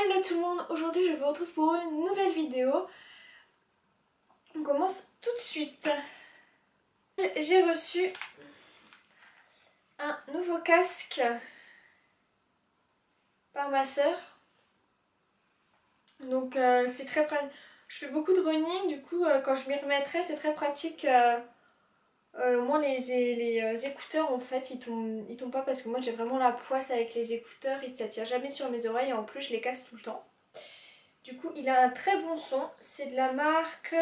Hello tout le monde, aujourd'hui je vous retrouve pour une nouvelle vidéo. On commence tout de suite. J'ai reçu un nouveau casque par ma soeur. Donc c'est très pratique. Je fais beaucoup de running, du coup quand je m'y remettrai c'est très pratique. Au moins les écouteurs en fait ils tombent pas, parce que moi j'ai vraiment la poisse avec les écouteurs, ça tire jamais sur mes oreilles et en plus je les casse tout le temps. Du coup il a un très bon son, c'est de la marque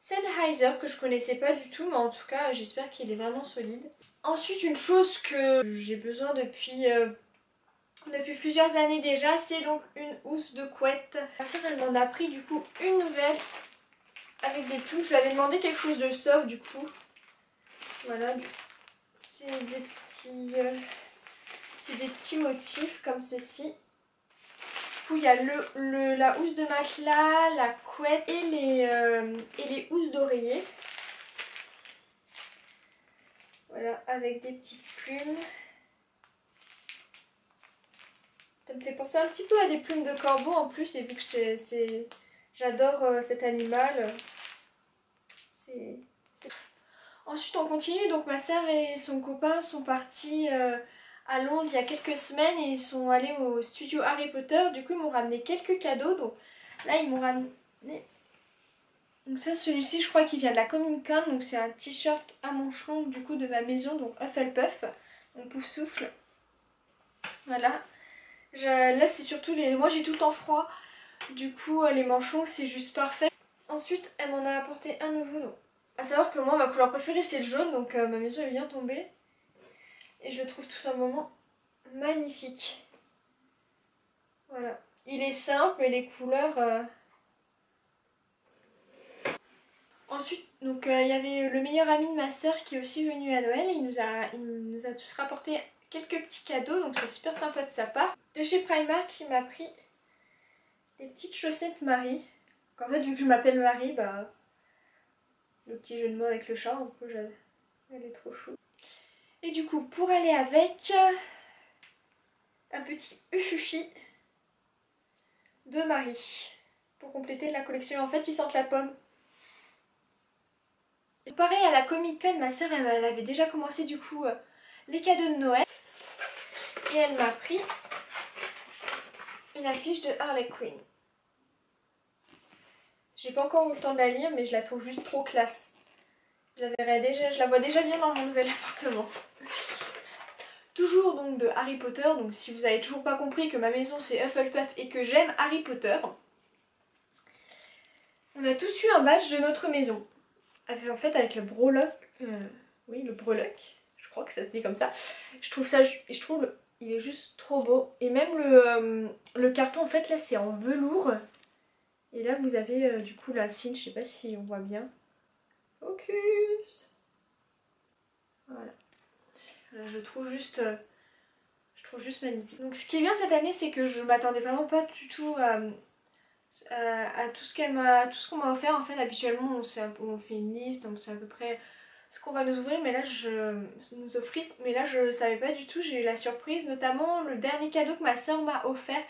Sennheiser que je connaissais pas du tout, mais en tout cas j'espère qu'il est vraiment solide. Ensuite une chose que j'ai besoin depuis plusieurs années déjà, c'est donc une housse de couette. Ma soeur elle m'en a pris du coup une nouvelle avec des plumes. Je lui avais demandé quelque chose de soft du coup. Voilà, c'est des petits motifs comme ceci. Du coup il y a la housse de matelas, la couette et les housses d'oreiller. Voilà, avec des petites plumes. Ça me fait penser un petit peu à des plumes de corbeau en plus, et vu que j'adore cet animal. Ensuite on continue, donc ma soeur et son copain sont partis à Londres il y a quelques semaines et ils sont allés au studio Harry Potter. Du coup ils m'ont ramené quelques cadeaux. Donc là ils m'ont ramené... Donc ça, celui-ci je crois qu'il vient de la Comic Con. Donc c'est un t-shirt à manches longues du coup de ma maison, donc Hufflepuff, mon pouf souffle. Voilà. Là c'est surtout moi j'ai tout le temps froid. Du coup les manches longues c'est juste parfait. Ensuite elle m'en a apporté un nouveau. Donc, à savoir que moi ma couleur préférée c'est le jaune, donc ma maison est bien tombée. Et je le trouve tout simplement magnifique. Voilà. Il est simple mais les couleurs... Ensuite, donc il y avait le meilleur ami de ma soeur qui est aussi venu à Noël. Et il nous a tous rapporté quelques petits cadeaux, donc c'est super sympa de sa part. De chez Primark, il m'a pris des petites chaussettes Marie. Donc, en fait, vu que je m'appelle Marie, bah... le petit jeu de mots avec le chat, un peu, elle est trop chou. Et du coup, pour aller avec, un petit ufufi de Marie. Pour compléter la collection. En fait, ils sentent la pomme. Et pareil, à la Comic Con, ma soeur, elle avait déjà commencé du coup les cadeaux de Noël. Et elle m'a pris une affiche de Harley Quinn. J'ai pas encore eu le temps de la lire, mais je la trouve juste trop classe. Je la vois déjà bien dans mon nouvel appartement. Toujours donc de Harry Potter, donc si vous avez toujours pas compris que ma maison c'est Hufflepuff et que j'aime Harry Potter, on a tous eu un badge de notre maison. En fait avec le breloque, oui le breloque, je crois que ça se dit comme ça. Je trouve il est juste trop beau. Et même le carton en fait là c'est en velours. Et là vous avez du coup la signe, je sais pas si on voit bien. Focus. Voilà. Là, je trouve juste magnifique. Donc ce qui est bien cette année, c'est que je m'attendais vraiment pas du tout à tout ce qu'on m'a offert. En fait habituellement on fait une liste, on sait à peu près ce qu'on va nous ouvrir, mais là je savais pas du tout. J'ai eu la surprise, notamment le dernier cadeau que ma soeur m'a offert.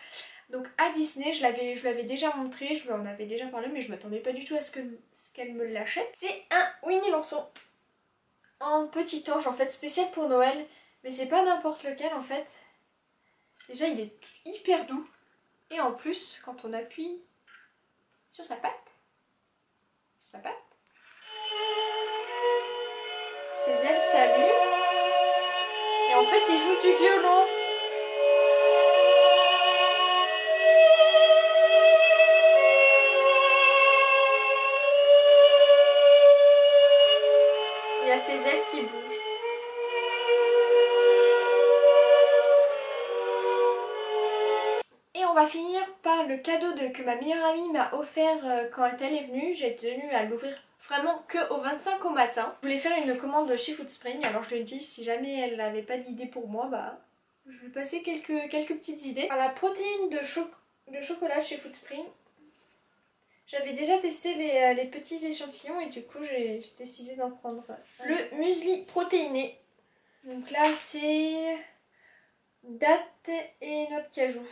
Donc à Disney, je lui avais déjà montré, je lui en avais déjà parlé, mais je m'attendais pas du tout à ce qu'elle me l'achète. C'est un Winnie l'ourson en petit ange, en fait spécial pour Noël, mais c'est pas n'importe lequel en fait. Déjà il est hyper doux, et en plus quand on appuie sur sa patte, ses ailes s'allument, et en fait il joue du violon. Il y a ses ailes qui bougent. Et on va finir par le cadeau que ma meilleure amie m'a offert quand elle est venue. J'ai tenu à l'ouvrir vraiment que au 25 au matin. Je voulais faire une commande chez Foodspring, alors je lui ai dit si jamais elle n'avait pas d'idée pour moi, bah je lui passais quelques petites idées. Alors, la protéine de chocolat chez Foodspring. J'avais déjà testé les petits échantillons et du coup j'ai décidé d'en prendre. Le muesli protéiné. Donc là c'est dattes et noix de cajou.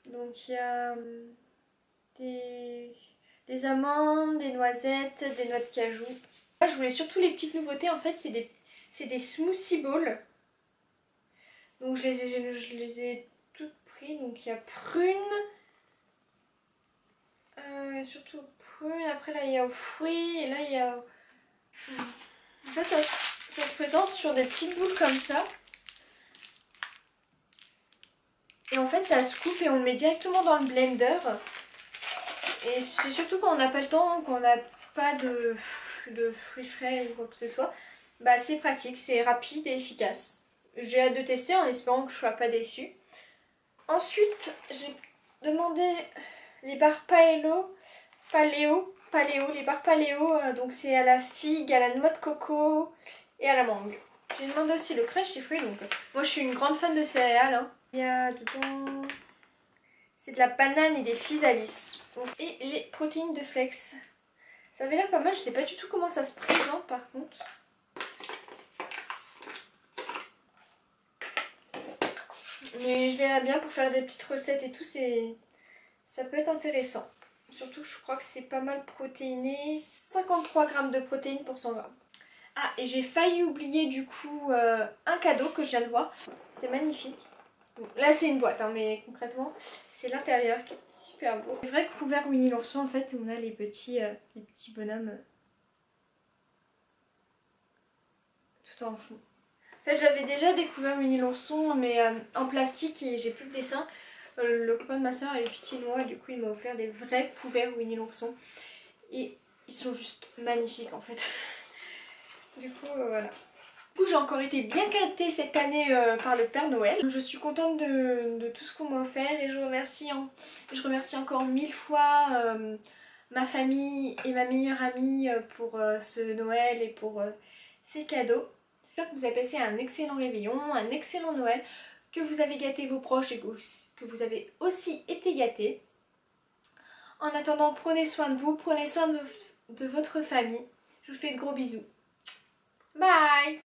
Donc il y a des amandes, des noisettes, des noix de cajou. Là, je voulais surtout les petites nouveautés. En fait, c'est des smoothie bowls. Donc je les ai toutes pris. Donc il y a prune. Surtout prune. Après là il y a aux fruits. Et là il y a... En fait ça se présente sur des petites boules comme ça. Et en fait ça se coupe et on le met directement dans le blender. Et c'est surtout quand on n'a pas le temps, quand on n'a pas de fruits frais ou quoi que ce soit. Bah c'est pratique, c'est rapide et efficace. J'ai hâte de tester en espérant que je ne sois pas déçue. Ensuite j'ai demandé les barres paléo, les barres paléo, donc c'est à la figue, à la noix de coco et à la mangue. J'ai demandé aussi le crunchy fruit, donc moi je suis une grande fan de céréales. Hein. Il y a dedans, c'est de la banane et des physalis. Et les protéines de flex. Ça avait l'air pas mal, je sais pas du tout comment ça se présente par contre. Mais je verrai bien pour faire des petites recettes et tout, ça peut être intéressant. Surtout je crois que c'est pas mal protéiné. 53 grammes de protéines pour 100 grammes. Ah et j'ai failli oublier du coup un cadeau que je viens de voir. C'est magnifique. Bon, là c'est une boîte hein, mais concrètement c'est l'intérieur qui est super beau. C'est vrai que couvert Winnie l'ourson en fait on a les petits bonhommes tout en fond. En fait j'avais déjà découvert Winnie l'ourson mais en plastique et j'ai plus le dessin. Le copain de ma soeur a eu pitié de moi, du coup il m'a offert des vrais couverts Winnie l'ourson. Et ils sont juste magnifiques en fait. Du coup voilà. Du coup j'ai encore été bien gâtée cette année par le Père Noël. Je suis contente de tout ce qu'on m'a offert et je remercie encore 1000 fois ma famille et ma meilleure amie pour ce Noël et pour ces cadeaux. J'espère que vous avez passé un excellent réveillon, un excellent Noël, que vous avez gâté vos proches et que vous avez aussi été gâtés. En attendant, prenez soin de vous, prenez soin de votre famille. Je vous fais de gros bisous. Bye!